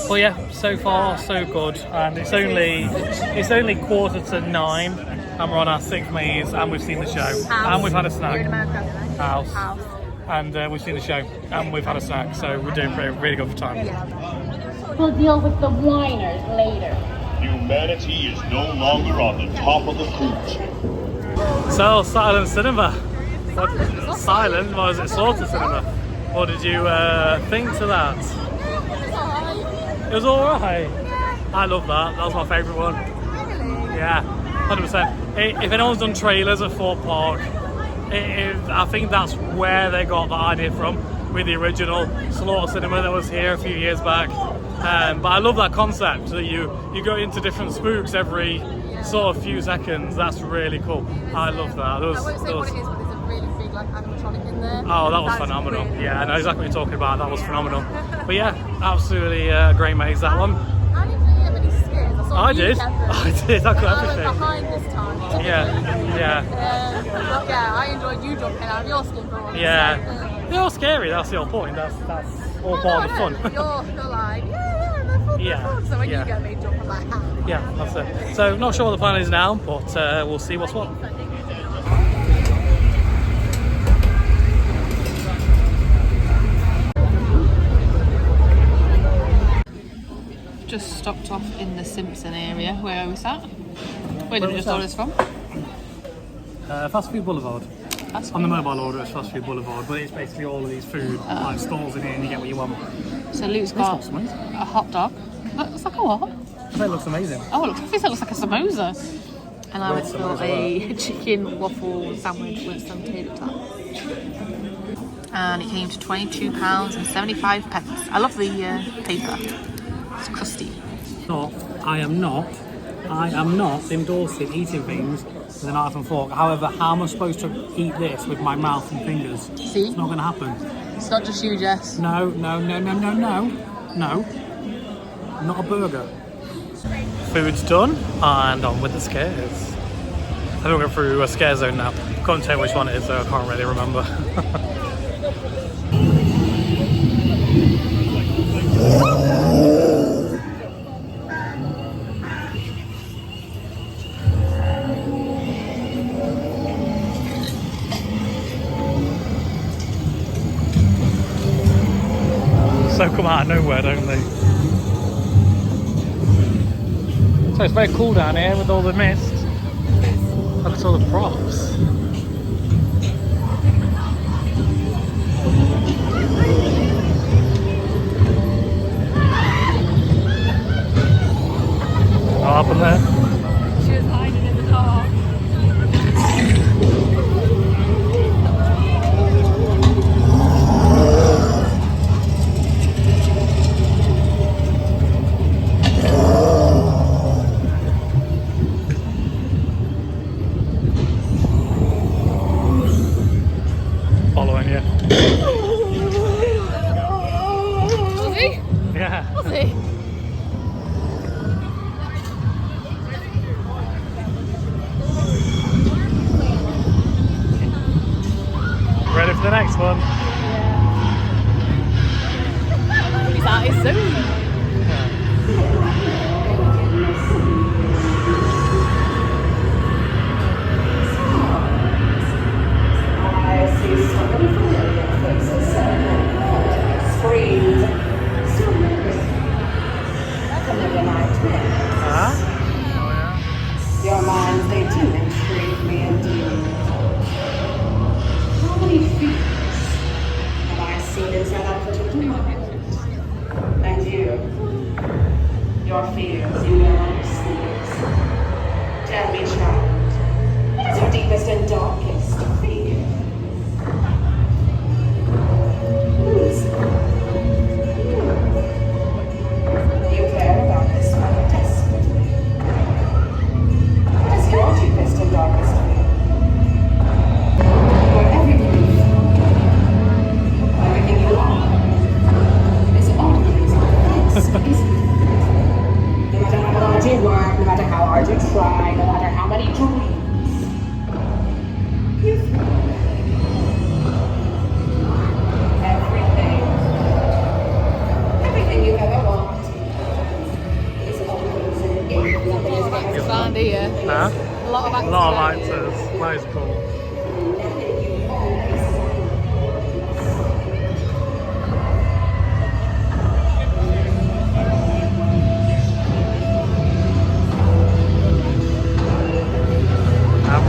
[SPEAKER 1] well, yeah. So far, so good, and it's only 8:45, and we're on our 6th maze, and we've seen the show, and we've had a snack. House. And we've seen the show, and we've had a snack, so we're doing really good for time.
[SPEAKER 5] We'll deal with the whiners later.
[SPEAKER 6] Humanity is no longer on the top of the food.
[SPEAKER 1] So, silent cinema. What? Silent? What was it? Sort of cinema. What did you think to that? It was alright. I love that. That was my favourite one. Yeah, 100%. If anyone's done trailers at Fort Park, I think that's where they got that idea from, with the original Slaughter Cinema that was here a few years back. But I love that concept that you go into different spooks every sort of few seconds. That's really cool. I love that.
[SPEAKER 3] I won't say what it is, but there's a really big like animatronic in there.
[SPEAKER 1] Oh, that was phenomenal. Really yeah, I know exactly what you're talking about. That was phenomenal. But yeah, absolutely great maze, that one.
[SPEAKER 3] I didn't really get many scares.
[SPEAKER 1] I did. I got everything.
[SPEAKER 3] I was behind this time.
[SPEAKER 1] Yeah.
[SPEAKER 3] But yeah, I enjoyed you jumping out of your skin for once.
[SPEAKER 1] Yeah. They're all scary, that's the whole point. That's all part of the fun.
[SPEAKER 3] You're like, they're fun, they're fun. So when you get me jump, I'm like, ah.
[SPEAKER 1] Yeah, that's it. So not sure what the plan is now, but we'll see what's what.
[SPEAKER 2] Just stopped off in the Simpson area where I was at. Where did we just order this from?
[SPEAKER 1] Fast Food Boulevard. On the mobile order, it's Fast Food Boulevard, but it's basically all of these food like stalls in here, and you get what you want.
[SPEAKER 2] So Luke's got a hot dog. Looks like a what?
[SPEAKER 1] It looks amazing.
[SPEAKER 2] Oh, it looks like a samosa. And I went for a chicken waffle sandwich with some tater tots. And it came to £22.75. I love the paper. It's crusty.
[SPEAKER 1] No, I am not endorsing eating things with a knife and fork. However, how am I supposed to eat this with my mouth and fingers?
[SPEAKER 2] See?
[SPEAKER 1] It's not going to happen.
[SPEAKER 2] It's not just you, Jess.
[SPEAKER 1] No. Not a burger. Food's done, and on with the scares. I think we're going through a scare zone now. Can't tell which one it is, though. I can't really remember. So come out of nowhere, don't they? So it's very cool down here with all the mist. Look at all the props. What happened there?
[SPEAKER 3] She was hiding in the car.
[SPEAKER 1] Following you.
[SPEAKER 3] Was he?
[SPEAKER 1] Yeah.
[SPEAKER 3] Was he?
[SPEAKER 1] for the next one.
[SPEAKER 3] He's out his zone.
[SPEAKER 7] I see so many familiar faces. Screens. So many. Familiar nightmares.
[SPEAKER 1] Huh? Oh yeah.
[SPEAKER 7] Your minds, they do intrigue me indeed. How many fears have I seen inside that particular mind? And you, your fears, you know your sleeves. Tell me, child, what is your deepest and darkest fear? Who's you care about this one desperately? What is your deepest and darkest fear? Where everything you feel, everything you are, is always this, isn't it? No matter how hard you work, no matter how hard you try, no matter how many dreams you feel. Everything you've ever wanted is always in it.
[SPEAKER 3] Found here.
[SPEAKER 1] Huh?
[SPEAKER 3] A lot of
[SPEAKER 1] A
[SPEAKER 3] actors.
[SPEAKER 1] lot of actors. That is cool.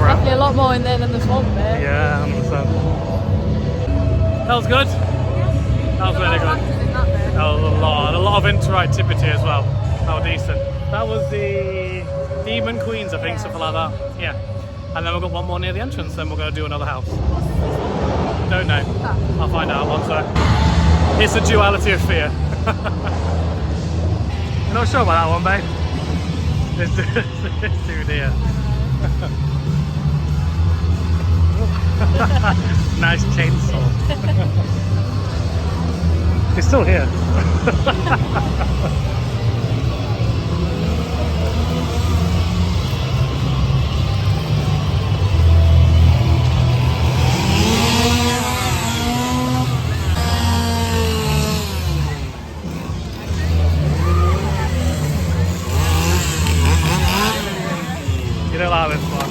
[SPEAKER 3] Definitely a lot more in there than the swamp bit.
[SPEAKER 1] Yeah, 100%. That was good. That was really good. That was a lot of interactivity as well. That was decent. That was the Demon Queens, I think, something like that. Yeah. And then we've got one more near the entrance, then we're going to do another house. Don't know. I'll find out once it's a duality of fear. You're not sure about that one, babe? This dude here. Nice chainsaw. He's still here. You don't like this one.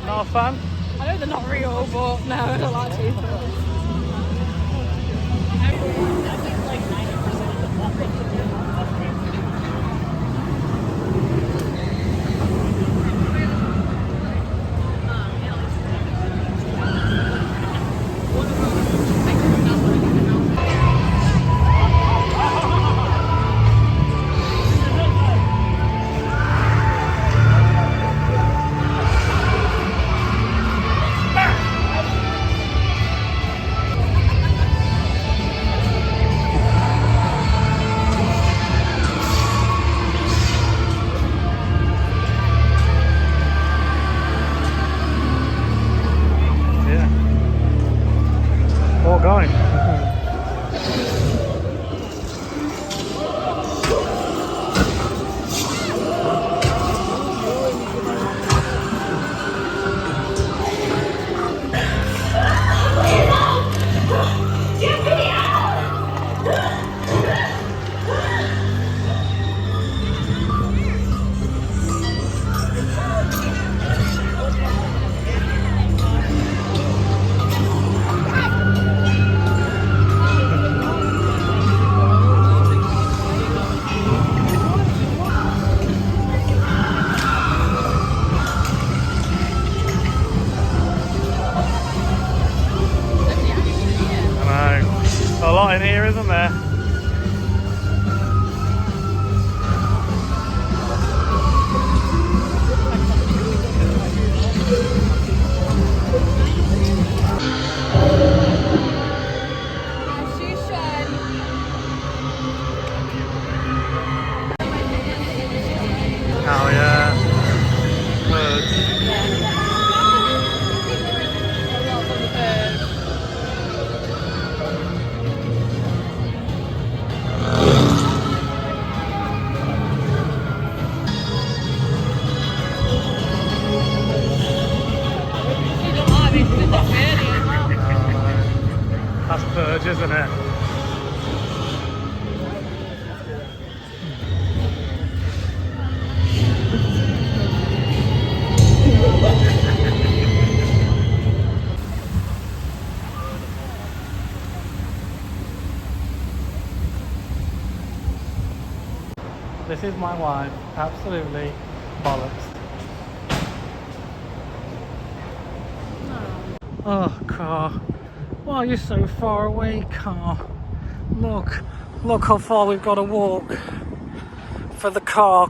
[SPEAKER 1] Not a fan?
[SPEAKER 3] I know they're not real, but no, I don't like cheeseburgers.
[SPEAKER 1] All going. A lot in here, isn't there? Oh yeah. Birds. purge, isn't it? This is my wife, absolutely bollocks. Oh, car, why are you so far away, car? Look how far we've got to walk for the car.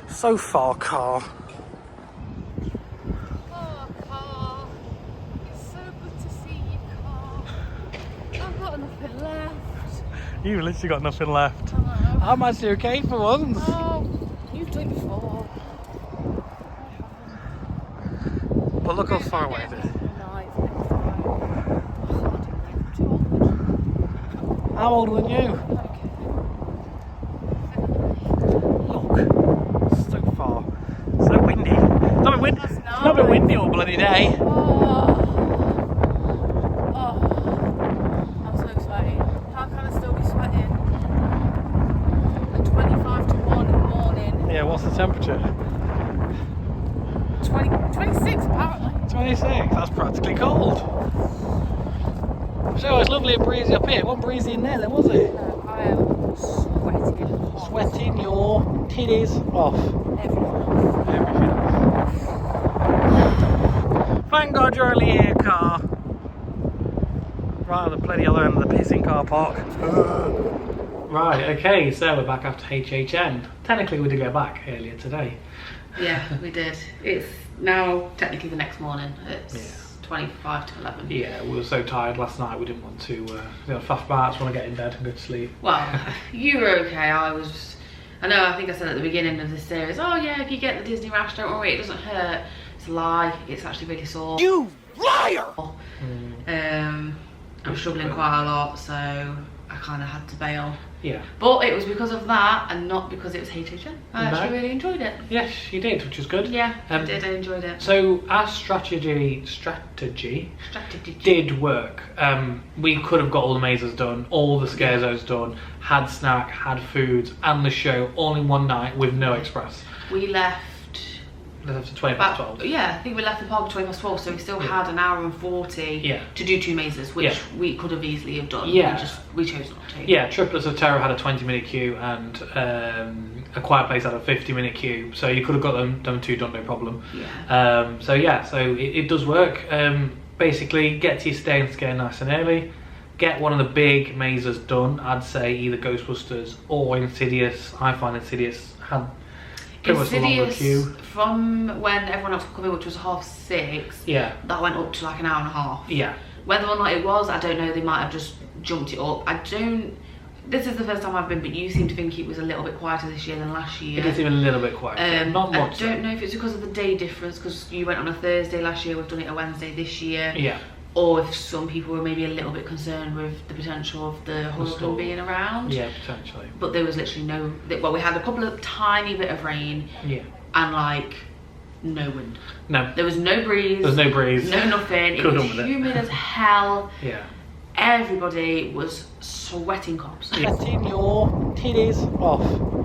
[SPEAKER 1] So far, car.
[SPEAKER 3] Oh, car. It's so good to see you, car. I've got nothing left.
[SPEAKER 1] You've literally got nothing left.
[SPEAKER 3] I know.
[SPEAKER 1] I'm actually okay for once.
[SPEAKER 3] Oh, you've done it before.
[SPEAKER 1] But look how far away it is. I'm older than you. Look, so far. So windy. It's not been windy all bloody day.
[SPEAKER 3] I'm so sweaty. How can I still be sweating? At 25 to 1 in the morning.
[SPEAKER 1] Yeah, what's the temperature?
[SPEAKER 3] 26 apparently.
[SPEAKER 1] 26, that's practically cold. So it's lovely and breezy up here. It wasn't breezy in there then, was it?
[SPEAKER 3] No, I am sweating.
[SPEAKER 1] Sweating your titties off.
[SPEAKER 3] Everything.
[SPEAKER 1] Thank God you're only here, car. Right on the bloody other end of the pissing car park. Right, okay, so we're back after HHN. Technically we did go back earlier today.
[SPEAKER 2] Yeah, we did. It's now technically the next morning. It's 25 to 11.
[SPEAKER 1] Yeah, we were so tired last night we didn't want to faff about, just want to get in bed and go to sleep.
[SPEAKER 2] Well, you were okay. I think I said at the beginning of this series, oh yeah, if you get the Disney rash, don't worry, it doesn't hurt. It's a lie, it's actually really sore.
[SPEAKER 1] You liar!
[SPEAKER 2] I'm struggling quite a lot, so I kind of had to bail.
[SPEAKER 1] Yeah.
[SPEAKER 2] But it was because of that and not because it was HHN. I actually really enjoyed it.
[SPEAKER 1] Yes, you did, which is good.
[SPEAKER 2] Yeah, I did, I enjoyed it.
[SPEAKER 1] So our strategy did work. We could have got all the mazes done, all the scare zones done, had snack, had food, and the show all in one night with no express.
[SPEAKER 2] We left
[SPEAKER 1] to 20 past 12.
[SPEAKER 2] Yeah, I think we left the park at 20 past 12, so we still had an hour and 40 to do 2 mazes, which we could have easily have done.
[SPEAKER 1] Yeah.
[SPEAKER 2] We chose not to.
[SPEAKER 1] Yeah, Triplets of Terror had a 20-minute queue and A Quiet Place had a 50-minute queue, so you could have got them 2 done, no problem.
[SPEAKER 2] Yeah.
[SPEAKER 1] So it does work. Basically, get to your stay and scare nice and early. Get one of the big mazes done. I'd say either Ghostbusters or Insidious. I find Insidious had pretty much a longer queue.
[SPEAKER 2] From when everyone else was coming, which was 6:30, that went up to like an hour and a half.
[SPEAKER 1] Yeah.
[SPEAKER 2] Whether or not it was, I don't know. They might have just jumped it up. This is the first time I've been, but you seem to think it was a little bit quieter this year than last year.
[SPEAKER 1] It is even a little bit quieter. Not much.
[SPEAKER 2] I don't know if it's because of the day difference, because you went on a Thursday last year, we've done it a Wednesday this year.
[SPEAKER 1] Yeah.
[SPEAKER 2] Or if some people were maybe a little bit concerned with the potential of the hurricane being around.
[SPEAKER 1] Yeah, potentially.
[SPEAKER 2] But there was literally no. Well, we had a couple of tiny bit of rain.
[SPEAKER 1] Yeah.
[SPEAKER 2] And like no wind.
[SPEAKER 1] No.
[SPEAKER 2] There was no breeze.
[SPEAKER 1] There was no breeze.
[SPEAKER 2] No nothing. It was humid as hell.
[SPEAKER 1] Yeah.
[SPEAKER 2] Everybody was sweating cops.
[SPEAKER 1] Sweating your titties off.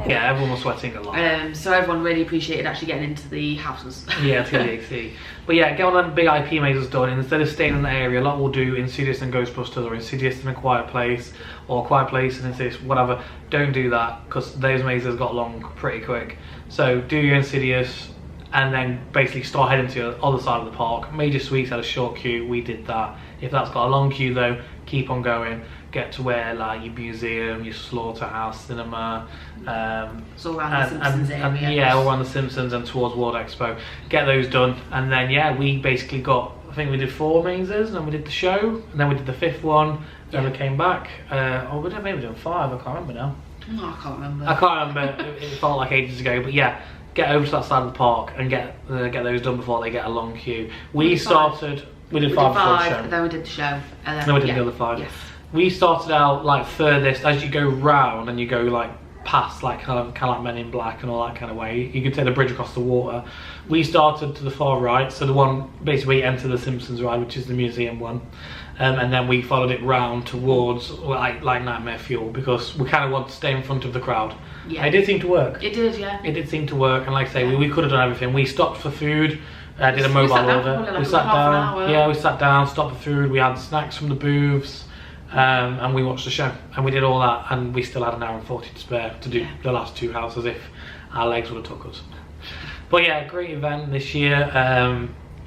[SPEAKER 1] Yeah, everyone was sweating a lot.
[SPEAKER 2] So everyone really appreciated actually getting into the houses.
[SPEAKER 1] Yeah, TDXC. But yeah, get one of them big IP mazes done. Instead of staying in the area, a lot will do Insidious and Ghostbusters, or Insidious and A Quiet Place, or A Quiet Place and Insidious, whatever. Don't do that, because those mazes got long pretty quick. So do your Insidious, and then basically start heading to the other side of the park. Major Suites had a short queue, we did that. If that's got a long queue though, keep on going. Get to where like your museum, your slaughterhouse, cinema,
[SPEAKER 2] so around the Simpsons area.
[SPEAKER 1] Yeah, all around the Simpsons and towards World Expo. Get those done, and then yeah, we basically got, I think we did 4 mazes, and then we did the show, and then we did the 5th one, then we came back. Or we maybe done 5, I can't remember now.
[SPEAKER 2] No, I can't remember.
[SPEAKER 1] I can't remember, it felt like ages ago, but yeah. Get over to that side of the park and get those done before they get a long queue. We did 5 before the show.
[SPEAKER 2] Then we did the show. And
[SPEAKER 1] then we did the other 5.
[SPEAKER 2] Yes.
[SPEAKER 1] We started out like furthest, as you go round and you go like past like kind of like Men in Black and all that kind of way. You could take the bridge across the water. We started to the far right, so the one basically enter the Simpsons ride, which is the museum one, and then we followed it round towards like Nightmare Fuel, because we kind of want to stay in front of the crowd. Yeah. It did seem to work.
[SPEAKER 2] It did, yeah.
[SPEAKER 1] It did seem to work, and like I say, we could have done everything. We stopped for food. Did a mobile order. We sat down. Yeah, we sat down, stopped for food. We had snacks from the booths. And we watched the show, and we did all that, and we still had an hour and 40 to spare to do the last 2 houses if our legs would have took us. But yeah, great event this year.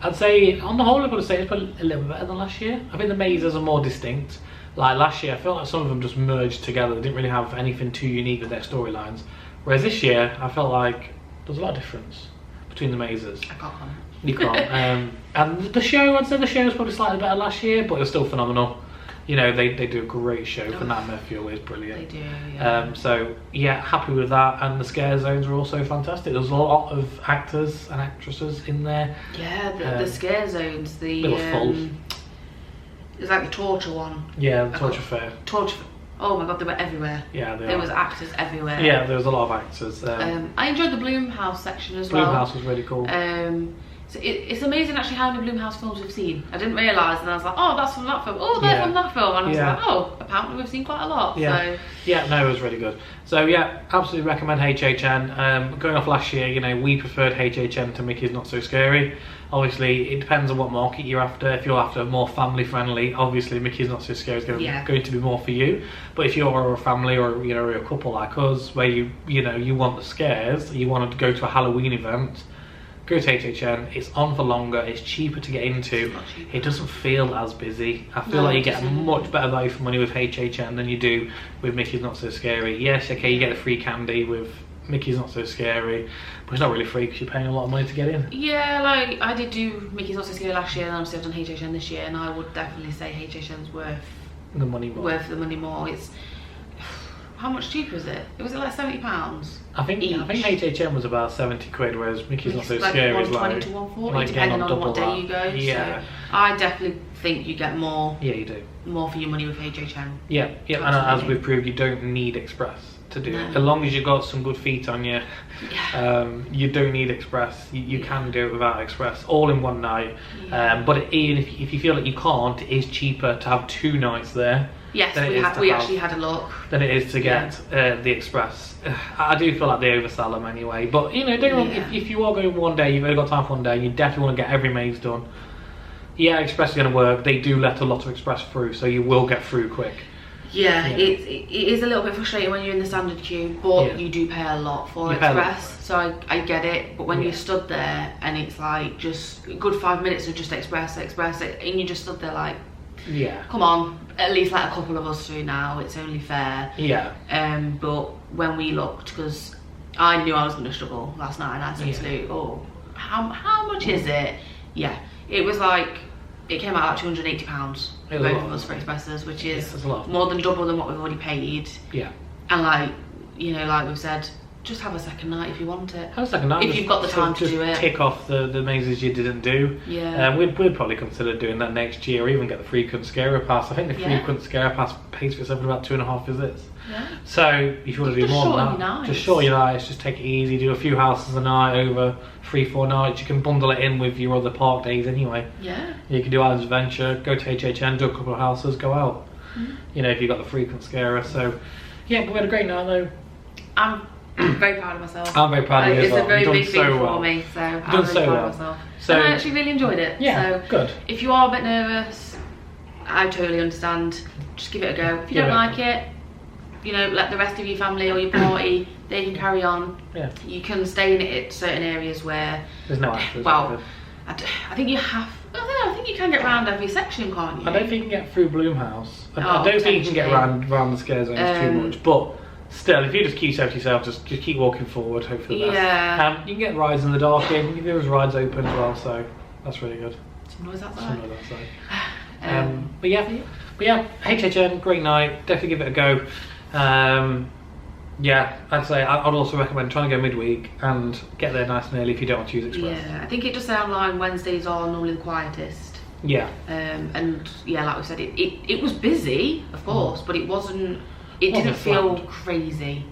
[SPEAKER 1] I'd say on the whole I've got to say it's probably a little bit better than last year. I think the mazes are more distinct. Like last year I felt like some of them just merged together. They didn't really have anything too unique with their storylines, whereas this year I felt like there's a lot of difference between the mazes.
[SPEAKER 2] I can't comment.
[SPEAKER 1] You can't. And the show, I'd say the show was probably slightly better last year, but it was still phenomenal. You know, they do a great show for Nightmare Fuel, is brilliant.
[SPEAKER 2] They do, yeah.
[SPEAKER 1] So yeah, happy with that, and the scare zones are also fantastic. There's a lot of actors and actresses in there.
[SPEAKER 2] Yeah, the scare zones,
[SPEAKER 1] they were full.
[SPEAKER 2] It was like the torture one.
[SPEAKER 1] Yeah, the torture fair.
[SPEAKER 2] Oh my god, they were everywhere.
[SPEAKER 1] Yeah,
[SPEAKER 2] there was actors everywhere.
[SPEAKER 1] Yeah, there was a lot of actors.
[SPEAKER 2] I enjoyed the Bloomhouse section as well.
[SPEAKER 1] Bloomhouse was really cool.
[SPEAKER 2] So it's amazing actually how many Bloomhouse films we've seen. I didn't realise, and I was like, oh, that's from that film. Oh, they're from that film. And I was like, oh, apparently we've seen quite a lot.
[SPEAKER 1] Yeah.
[SPEAKER 2] So.
[SPEAKER 1] Yeah, no, it was really good. So yeah, absolutely recommend HHN. Going off last year, you know, we preferred HHN to Mickey's Not So Scary. Obviously, it depends on what market you're after. If you're after more family friendly, obviously Mickey's Not So Scary is going to be more for you. But if you're a family or you're a couple like us, where you want the scares, you want to go to a Halloween event, go to HHN. It's on for longer, it's cheaper to get into, it doesn't feel as busy. I feel like you get a much better value for money with HHN than you do with Mickey's Not So Scary. Yes, okay, you get the free candy with Mickey's Not So Scary, but it's not really free because you're paying a lot of money to get in.
[SPEAKER 2] Yeah, like I did do Mickey's Not So Scary last year, and I'm still on HHN this year, and I would definitely say HHN's worth
[SPEAKER 1] the money more.
[SPEAKER 2] It's how much cheaper is it? Was it like £70?
[SPEAKER 1] I think HHN was about 70 quid, whereas Mickey's Not So
[SPEAKER 2] like
[SPEAKER 1] Scary is like
[SPEAKER 2] 120 to 140, depending on what day you go.
[SPEAKER 1] Yeah.
[SPEAKER 2] So I definitely think you get more.
[SPEAKER 1] Yeah, you do.
[SPEAKER 2] More for your money with HHN.
[SPEAKER 1] Yeah, and as we've proved, you don't need Express to do it. As long as you've got some good feet on you, you don't need Express. You can do it without Express, all in one night. But even if you feel like you can't, it is cheaper to have 2 nights there.
[SPEAKER 2] Yes, we actually had a look.
[SPEAKER 1] Than it is to get the Express. I do feel like they oversell them anyway. But you know, don't wrong, if you are going one day, you've only got time for one day, you definitely want to get every maze done. Yeah, Express is going to work. They do let a lot of Express through, so you will get through quick.
[SPEAKER 2] Yeah, it is a little bit frustrating when you're in the standard queue, but you do pay a lot for Express, so I get it. But when you stood there and it's like just a good 5 minutes of just Express, and you just stood there like, come on, at least let a couple of us through now, it's only fair. But when we looked, because I knew I was going to struggle last night, and I said to Luke, oh, how much is it? Yeah, it was like, it came out like £280 both of us for Expresses, which is more than double than what we've already paid. And like, you know, like we've said, just have a second night if you want it.
[SPEAKER 1] Have a second night.
[SPEAKER 2] If you've got the time to do it.
[SPEAKER 1] Tick off the mazes you didn't do. We'd probably consider doing that next year, or even get the frequent scarer pass. I think the frequent scarer pass pays for itself in about 2.5 visits. So if you want to do more than that, just short your nights, just take it easy, do a few houses a night over 3-4 nights. You can bundle it in with your other park days anyway. You can do Islands Adventure, go to HHN, do a couple of houses, go out. You know, if you've got the frequent scarer. So yeah, but we had a great night though.
[SPEAKER 2] I'm very proud of myself.
[SPEAKER 1] I'm very proud of you as well.
[SPEAKER 2] It's a very big thing for me, so I'm really proud of myself. So, and I actually really enjoyed it. So
[SPEAKER 1] good.
[SPEAKER 2] If you are a bit nervous, I totally understand. Just give it a go. If you don't like it, you know, let the rest of your family or your party, they can carry on. You can stay in it at certain areas where
[SPEAKER 1] there's no actors.
[SPEAKER 2] Well, I think you have. I don't know, I think you can get around every section, can't you?
[SPEAKER 1] I don't think you can get through Bloomhouse. I don't think you can get around the scare zones too much, but still, if you just keep saying to yourself, just keep walking forward, hopefully you can get rides in the dark in. There's rides open as well, so that's really good.
[SPEAKER 2] Some noise outside.
[SPEAKER 1] But yeah, HHN, great night, definitely give it a go. I'd say I'd also recommend trying to go midweek and get there nice and early if you don't want to use Express.
[SPEAKER 2] I think it just say online Wednesdays are normally the quietest.
[SPEAKER 1] And
[SPEAKER 2] like we said, it was busy, of course, but it wasn't it didn't feel crazy.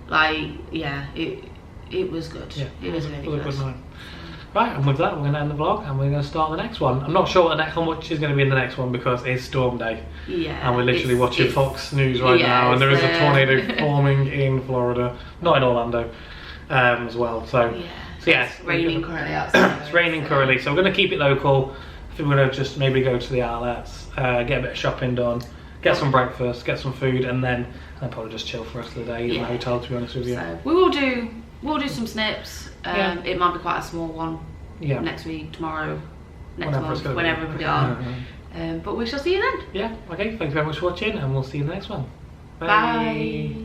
[SPEAKER 2] Like, yeah, it was good.
[SPEAKER 1] Yeah,
[SPEAKER 2] it was really good.
[SPEAKER 1] Night. Right, and with that, we're going to end the vlog and we're going to start the next one. I'm not sure how much is going to be in the next one because it's storm day.
[SPEAKER 2] Yeah.
[SPEAKER 1] And we're literally watching Fox News right now, and there is a tornado forming in Florida, not in Orlando, as well. So yeah,
[SPEAKER 2] it's raining currently outside.
[SPEAKER 1] It's raining currently, so we're going to keep it local. I think we're going to just maybe go to the outlets, get a bit of shopping done, get some breakfast, get some food, and then probably just chill for the rest of the day in the hotel, to be honest with you.
[SPEAKER 2] So we'll do some snips. It might be quite a small one next week, tomorrow, next month, whenever we are. But we shall see you then.
[SPEAKER 1] Yeah, okay, thank you very much for watching, and we'll see you in the next one.
[SPEAKER 2] Bye.